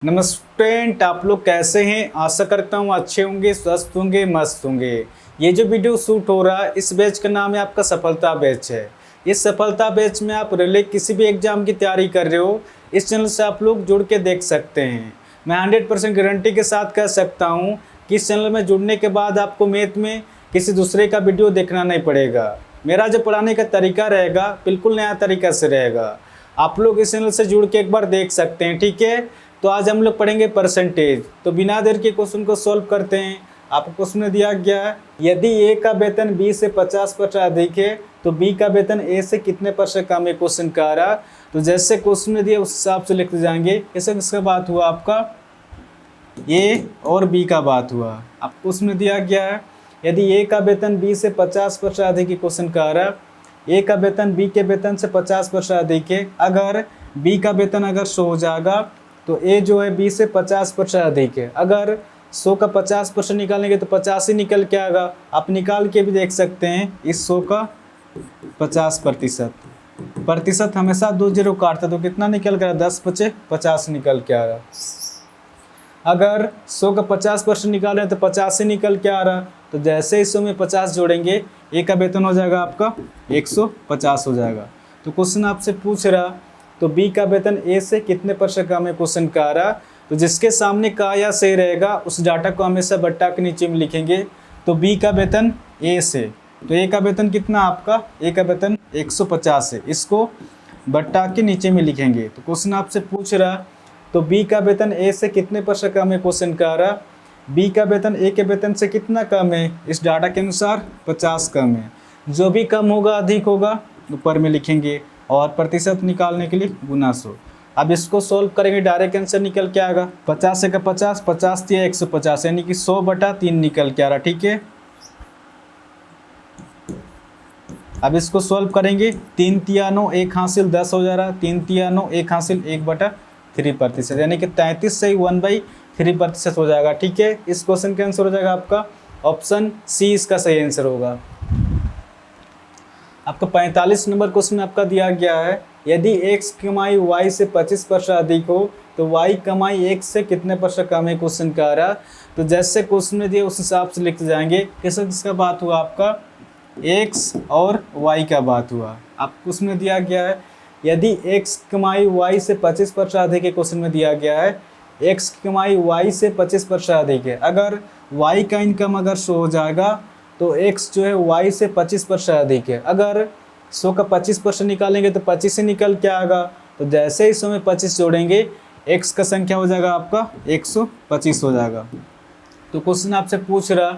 नमस्ते, आप लोग कैसे हैं। आशा करता हूँ अच्छे होंगे, स्वस्थ होंगे, मस्त होंगे। ये जो वीडियो शूट हो रहा है इस बैच का नाम है आपका सफलता बैच है। इस सफलता बैच में आप रिले किसी भी एग्जाम की तैयारी कर रहे हो, इस चैनल से आप लोग जुड़ के देख सकते हैं। मैं 100% गारंटी के साथ कह सकता हूँ कि इस चैनल में जुड़ने के बाद आपको मैथ में किसी दूसरे का वीडियो देखना नहीं पड़ेगा। मेरा जो पढ़ाने का तरीका रहेगा बिल्कुल नया तरीका से रहेगा। आप लोग इस चैनल से जुड़ के एक बार देख सकते हैं, ठीक है। तो आज हम लोग पढ़ेंगे परसेंटेज। तो बिना देर के क्वेश्चन को सॉल्व करते हैं। आपको क्वेश्चन में दिया गया है, यदि ए का वेतन बी से 50% अधिक है तो बी का वेतन ए से कितने % कम है। क्वेश्चन का आ रहा, तो जैसे क्वेश्चन में दिया उस हिसाब से लिखते जाएंगे। कैसे किसका बात हुआ, आपका ए और बी का बात हुआ। आपको क्वेश्चन में दिया गया है, यदि ए का वेतन बी से 50% अधिक है। क्वेश्चन का आ रहा, ए का वेतन बी के वेतन से 50% अधिक है। अगर बी का वेतन अगर 100 हो जाएगा तो ए जो है बी से 50% अधिक है। अगर 100 का 50% निकालेंगे तो 50 ही निकल के आएगा। आप निकाल के भी देख सकते हैं। इस 100 का 50% प्रतिशत हमेशा 2 0 काटता तो कितना निकल कर 10 बचे 50 निकल के आ रहा। अगर 100 का 50% निकालें तो 50 ही निकल के आ रहा। तो जैसे इस 100 में 50 जोड़ेंगे ए का वेतन हो जाएगा आपका 150 हो जाएगा। तो क्वेश्चन आपसे पूछ रहा, तो बी का वेतन ए से कितने % कम है। क्वेश्चन का आ रहा, तो जिसके सामने का या सही रहेगा उस डाटा को हमेशा बट्टा के नीचे में लिखेंगे। तो बी का वेतन ए से, तो ए का वेतन कितना आपका, ए का वेतन 150 है, इसको बट्टा के नीचे में लिखेंगे। तो क्वेश्चन आपसे पूछ रहा, तो बी का वेतन ए से कितने % कम है। क्वेश्चन का आ रहा, बी का वेतन ए के वेतन से कितना कम है। इस डाटा के अनुसार 50 कम है। जो भी कम होगा अधिक होगा ऊपर में लिखेंगे और प्रतिशत निकालने के लिए गुना 100। अब इसको सोल्व करेंगे, डायरेक्ट आंसर निकल के आएगा 50 से का 50, 50 दिया 150, यानी कि 100/3 निकल के आ रहा, ठीक है। अब इसको सोल्व करेंगे, 3 तिया 9 1 हासिल 10 हो जा रहा, 3 तिया 9 1 हासिल 1/3%, यानी कि 33 से 1/3% हो जाएगा, ठीक है। इस क्वेश्चन का आंसर हो जाएगा आपका ऑप्शन सी, इसका सही आंसर होगा। आपका 45 नंबर क्वेश्चन में आपका दिया गया है, यदि x की कमाई y से 25% अधिक हो तो y कमाई x से कितने % कम है। क्वेश्चन का आ रहा, तो जैसे क्वेश्चन में दिया उस हिसाब से लिखते जाएंगे। किसका बात हुआ, आपका x और y का बात हुआ। आपको उसमें दिया गया है, यदि x की कमाई y से 25% अधिक है। क्वेश्चन में दिया गया है x की कमाई y से 25% अधिक है। अगर y का इनकम अगर 100 हो जाएगा तो x जो है y से 25% अधिक है। अगर 100 का 25% निकालेंगे तो 25 ही निकल के आएगा। तो जैसे ही 100 में 25 जोड़ेंगे x का संख्या हो जाएगा आपका 125 हो जाएगा। तो क्वेश्चन आपसे पूछ रहा,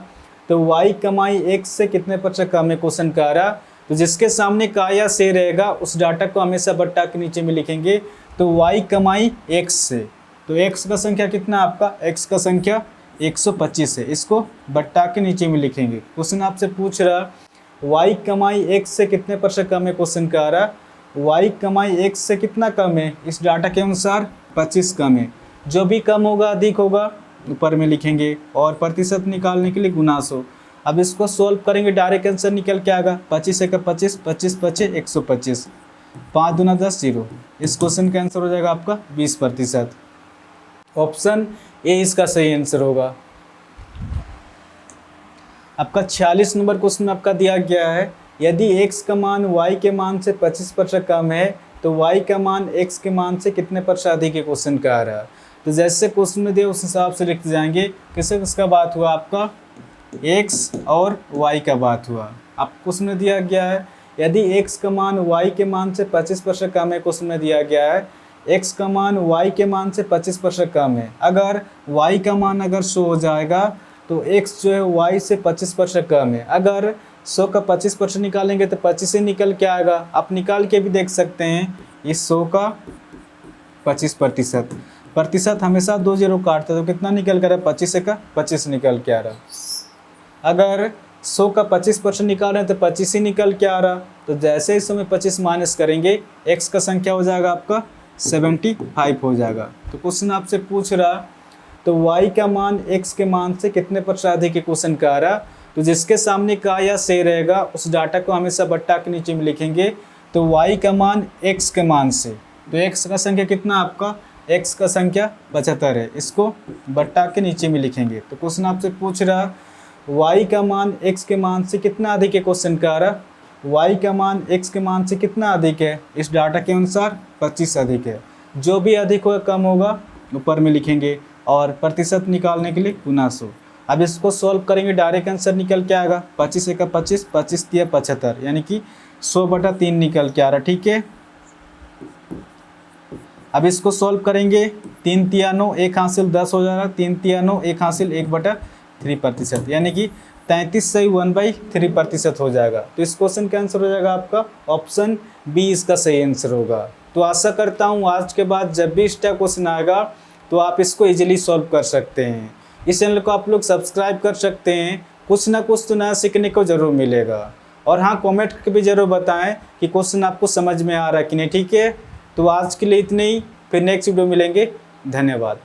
तो y कमाई x से कितने % कम है। क्वेश्चन का आ रहा, तो जिसके सामने का या से रहेगा उस डाटा को हमेशा बट्टा के नीचे में लिखेंगे। तो y कमाई x से, तो x का संख्या कितना आपका, x का संख्या 125 है, इसको बट्टा के नीचे में लिखेंगे। क्वेश्चन आपसे पूछ रहा, y कमाई x से कितने % कम है। क्वेश्चन का आ रहा, y कमाई x से कितना कम है, इस डाटा के अनुसार 25 कम है। जो भी कम होगा अधिक होगा ऊपर में लिखेंगे और प्रतिशत निकालने के लिए गुना 100। अब इसको सोल्व करेंगे, डायरेक्ट आंसर निकल के आएगा 25 से का 25, 25 बचे 125, 5 दूना 10 0। इस क्वेश्चन का आंसर हो जाएगा आपका 20%। ऑप्शन ए इसका सही आंसर होगा। आपका 46 नंबर क्वेश्चन में आपका दिया गया है, यदि x का मान y के मान से 25% कम है तो y का मान x के मान से कितने % अधिक है। क्वेश्चन का आ रहा, तो जैसे क्वेश्चन में दिया उस हिसाब से लिखते जाएंगे। किसका बात हुआ, आपका x और y का बात हुआ। आपको क्वेश्चन में दिया गया है, यदि x का मान y के मान से 25% कम है। क्वेश्चन में दिया गया है x का मान y के मान से 25% कम है। अगर y का मान अगर 100 हो जाएगा तो x जो है y से 25% कम है। अगर 100 का 25% निकालेंगे तो 25 ही निकल के आएगा। आप निकाल के भी देख सकते हैं। इस 100 का 25%, प्रतिशत हमेशा 2 0 काटता तो कितना निकल कर 25 से का 25 निकल के आ रहा। अगर 100 का 25% निकाल रहे हैं तो 25 ही निकल के आ रहा। तो जैसे ही 100 में 25 माइनस करेंगे x का संख्या हो जाएगा आपका 75 हो जाएगा। तो क्वेश्चन आपसे पूछ रहा, तो y का मान x के मान से कितने % अधिक है। क्वेश्चन का आ रहा, तो जिसके सामने का या से रहेगा उस डाटा को हमेशा बट्टा के नीचे में लिखेंगे। तो y का मान x के मान से, तो x का संख्या कितना आपका x का संख्या 75 है, इसको बट्टा के नीचे में लिखेंगे। तो क्वेश्चन आपसे पूछ रहा y का मान x के मान से कितना अधिक है, क्वेश्चन का आ रहा y का मान x के मान से कितना अधिक है, इस डाटा के अनुसार 25 अधिक है। जो भी अधिक होगा कम होगा ऊपर में लिखेंगे और प्रतिशत निकालने के लिए गुना 100। अब इसको सॉल्व करेंगे, डायरेक्ट आंसर निकल के आएगा 25 का 25, 25 तिया 75, यानी कि 100/3 निकल के आ रहा। ठीक है, अब इसको सॉल्व करेंगे, 3 तिया 9, 1 हासिल 10 हो जाएगा, 3 तिया 9, 1 हासिल 1/3%, यानी कि 33 सही 1/3% हो जाएगा। तो इस क्वेश्चन का आंसर हो जाएगा आपका ऑप्शन बी, इसका सही आंसर होगा। तो आशा करता हूँ आज के बाद जब भी इस टाइप क्वेश्चन आएगा तो आप इसको इजीली सॉल्व कर सकते हैं। इस चैनल को आप लोग सब्सक्राइब कर सकते हैं, कुछ ना कुछ तो नया सीखने को ज़रूर मिलेगा। और हाँ, कमेंट करके भी ज़रूर बताएं कि क्वेश्चन आपको समझ में आ रहा है कि नहीं। ठीक है, तो आज के लिए इतने ही, फिर नेक्स्ट वीडियो मिलेंगे। धन्यवाद।